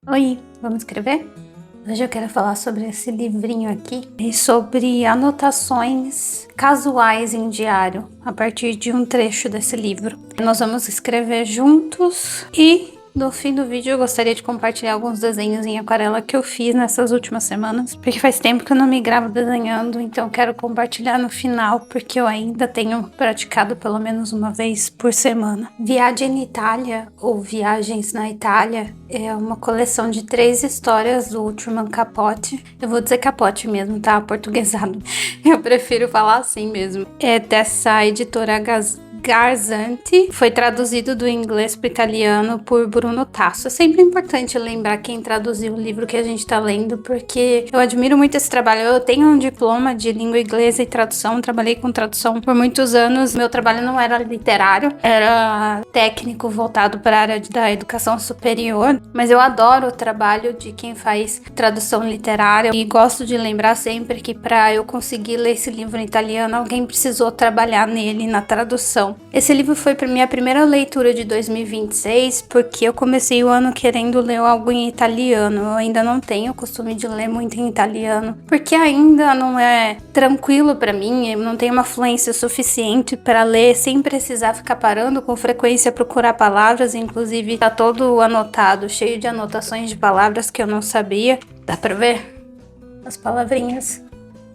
Oi, vamos escrever? Hoje eu quero falar sobre esse livrinho aqui e sobre anotações casuais em diário, a partir de um trecho desse livro. Nós vamos escrever juntos e no fim do vídeo eu gostaria de compartilhar alguns desenhos em aquarela que eu fiz nessas últimas semanas, porque faz tempo que eu não me gravo desenhando, então eu quero compartilhar no final, porque eu ainda tenho praticado pelo menos uma vez por semana. Viagem in Itália, ou Viagens na Itália, é uma coleção de 3 histórias do Truman Capote. Eu vou dizer Capote mesmo, tá? Portuguesado. Eu prefiro falar assim mesmo. É dessa editora Garzanti, foi traduzido do inglês para o italiano por Bruno Tasso. É sempre importante lembrar quem traduziu o livro que a gente está lendo, porque eu admiro muito esse trabalho. Eu tenho um diploma de língua inglesa e tradução, trabalhei com tradução por muitos anos. Meu trabalho não era literário, era técnico voltado para a área da educação superior, mas eu adoro o trabalho de quem faz tradução literária e gosto de lembrar sempre que para eu conseguir ler esse livro em italiano, alguém precisou trabalhar nele na tradução. Esse livro foi para minha primeira leitura de 2026, porque eu comecei o ano querendo ler algo em italiano. Eu ainda não tenho o costume de ler muito em italiano, porque ainda não é tranquilo para mim, eu não tenho uma fluência suficiente para ler sem precisar ficar parando com frequência procurar palavras, inclusive tá todo anotado, cheio de anotações de palavras que eu não sabia. Dá para ver as palavrinhas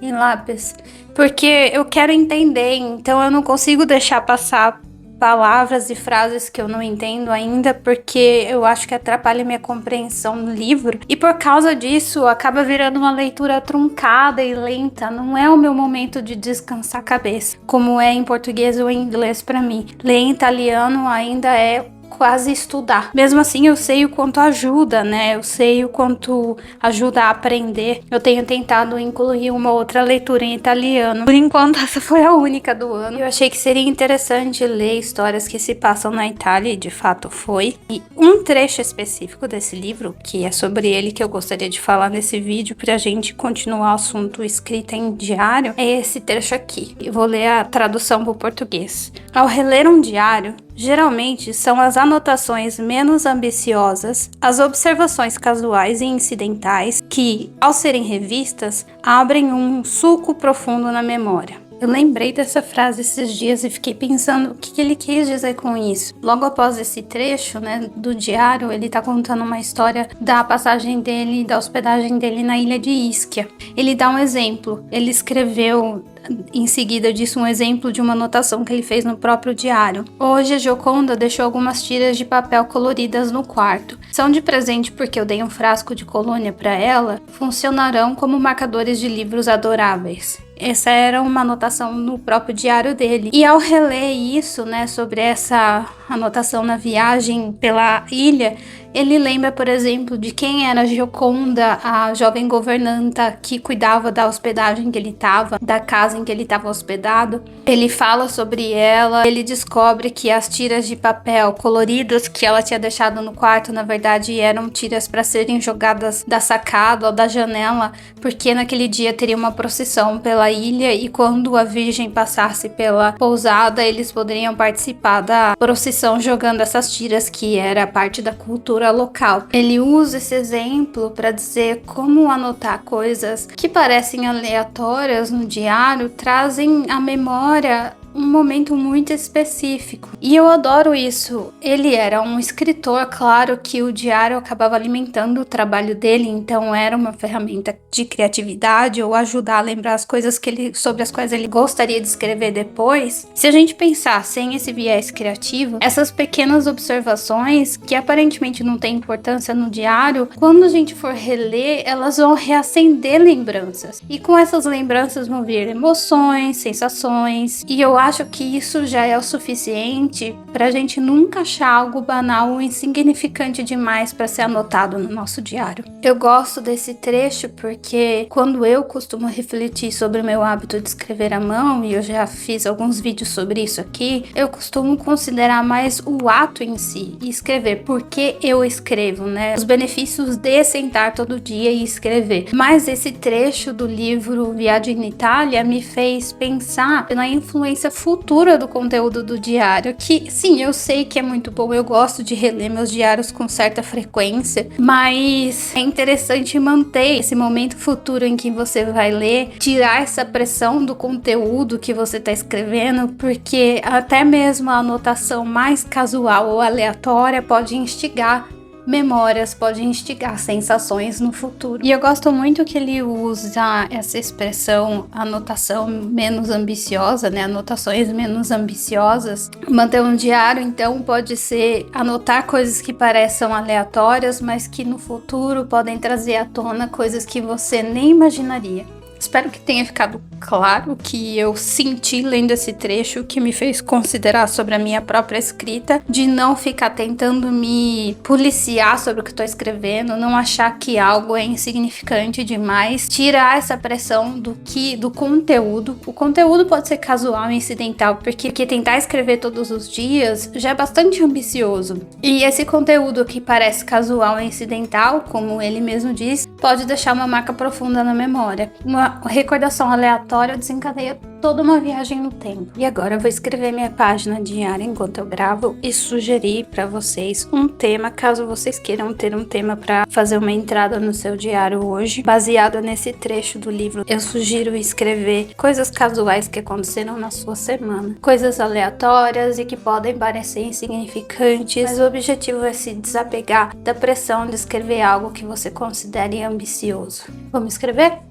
em lápis, porque eu quero entender, então eu não consigo deixar passar palavras e frases que eu não entendo ainda, porque eu acho que atrapalha minha compreensão no livro, e por causa disso acaba virando uma leitura truncada e lenta. Não é o meu momento de descansar a cabeça, como é em português ou em inglês para mim. Ler em italiano ainda é quase estudar. Mesmo assim, eu sei o quanto ajuda, né? Eu sei o quanto ajuda a aprender. Eu tenho tentado incluir uma outra leitura em italiano. Por enquanto, essa foi a única do ano. Eu achei que seria interessante ler histórias que se passam na Itália, e de fato foi. E um trecho específico desse livro, que é sobre ele que eu gostaria de falar nesse vídeo, pra gente continuar o assunto escrita em diário, é esse trecho aqui. Eu vou ler a tradução para o português. Ao reler um diário, geralmente são as anotações menos ambiciosas, as observações casuais e incidentais que, ao serem revistas, abrem um sulco profundo na memória. Eu lembrei dessa frase esses dias e fiquei pensando o que ele quis dizer com isso. Logo após esse trecho, né, do diário, ele tá contando uma história da passagem dele, da hospedagem dele na ilha de Ischia. Ele dá um exemplo. Ele escreveu em seguida disso um exemplo de uma anotação que ele fez no próprio diário. Hoje a Gioconda deixou algumas tiras de papel coloridas no quarto. São de presente porque eu dei um frasco de colônia para ela. Funcionarão como marcadores de livros adoráveis. Essa era uma anotação no próprio diário dele. E ao reler isso, né, sobre essa anotação na viagem pela ilha, ele lembra, por exemplo, de quem era Gioconda, a jovem governanta que cuidava da hospedagem que ele estava, da casa em que ele estava hospedado. Ele fala sobre ela, ele descobre que as tiras de papel coloridas que ela tinha deixado no quarto, na verdade, eram tiras para serem jogadas da sacada ou da janela, porque naquele dia teria uma procissão pela ilha e quando a Virgem passasse pela pousada, eles poderiam participar da procissão jogando essas tiras, que era parte da cultura local. Ele usa esse exemplo para dizer como anotar coisas que parecem aleatórias no diário trazem à memória um momento muito específico. E eu adoro isso. Ele era um escritor, claro que o diário acabava alimentando o trabalho dele, então era uma ferramenta de criatividade ou ajudar a lembrar as coisas sobre as quais ele gostaria de escrever depois. Se a gente pensar sem esse viés criativo, essas pequenas observações que aparentemente não têm importância no diário, quando a gente for reler, elas vão reacender lembranças. E com essas lembranças vão vir emoções, sensações, e eu acho que isso já é o suficiente pra gente nunca achar algo banal ou insignificante demais para ser anotado no nosso diário. Eu gosto desse trecho porque quando eu costumo refletir sobre o meu hábito de escrever à mão, e eu já fiz alguns vídeos sobre isso aqui, eu costumo considerar mais o ato em si e escrever, porque eu escrevo, né? Os benefícios de sentar todo dia e escrever. Mas esse trecho do livro Viagem in Itália me fez pensar na influência experiência futura do conteúdo do diário, que sim, eu sei que é muito bom, eu gosto de reler meus diários com certa frequência, mas é interessante manter esse momento futuro em que você vai ler, tirar essa pressão do conteúdo que você está escrevendo, porque até mesmo a anotação mais casual ou aleatória pode instigar memórias, pode instigar sensações no futuro. E eu gosto muito que ele usa essa expressão anotação menos ambiciosa, né? Anotações menos ambiciosas. Manter um diário, então, pode ser anotar coisas que pareçam aleatórias, mas que no futuro podem trazer à tona coisas que você nem imaginaria. Espero que tenha ficado claro o que eu senti lendo esse trecho, que me fez considerar sobre a minha própria escrita, de não ficar tentando me policiar sobre o que estou escrevendo, não achar que algo é insignificante demais, tirar essa pressão do conteúdo. O conteúdo pode ser casual e incidental, porque tentar escrever todos os dias já é bastante ambicioso. E esse conteúdo que parece casual e incidental, como ele mesmo diz, pode deixar uma marca profunda na memória. Uma recordação aleatória desencadeia toda uma viagem no tempo. E agora eu vou escrever minha página diária enquanto eu gravo e sugerir para vocês um tema, caso vocês queiram ter um tema para fazer uma entrada no seu diário hoje, baseado nesse trecho do livro. Eu sugiro escrever coisas casuais que aconteceram na sua semana, coisas aleatórias e que podem parecer insignificantes, mas o objetivo é se desapegar da pressão de escrever algo que você considere ambicioso. Vamos escrever?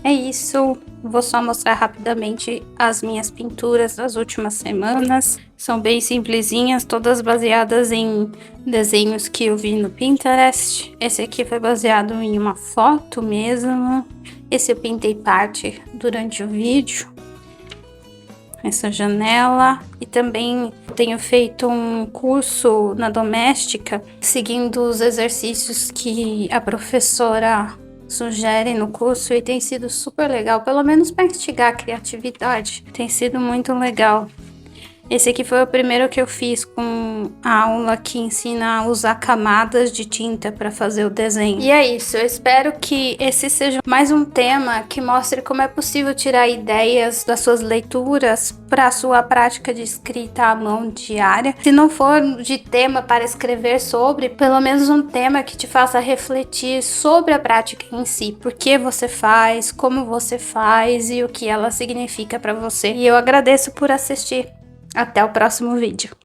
é isso. Vou só mostrar rapidamente as minhas pinturas das últimas semanas. São bem simplesinhas, todas baseadas em desenhos que eu vi no Pinterest. Esse aqui foi baseado em uma foto mesmo. Esse eu pintei parte durante o vídeo. Essa janela. E também tenho feito um curso na doméstica, seguindo os exercícios que a professora sugere no curso, e tem sido super legal, pelo menos para instigar a criatividade. Tem sido muito legal. Esse aqui foi o primeiro que eu fiz com a aula que ensina a usar camadas de tinta para fazer o desenho. E é isso, eu espero que esse seja mais um tema que mostre como é possível tirar ideias das suas leituras para a sua prática de escrita à mão diária. Se não for de tema para escrever sobre, pelo menos um tema que te faça refletir sobre a prática em si. Por que você faz, como você faz e o que ela significa para você. E eu agradeço por assistir. Até o próximo vídeo.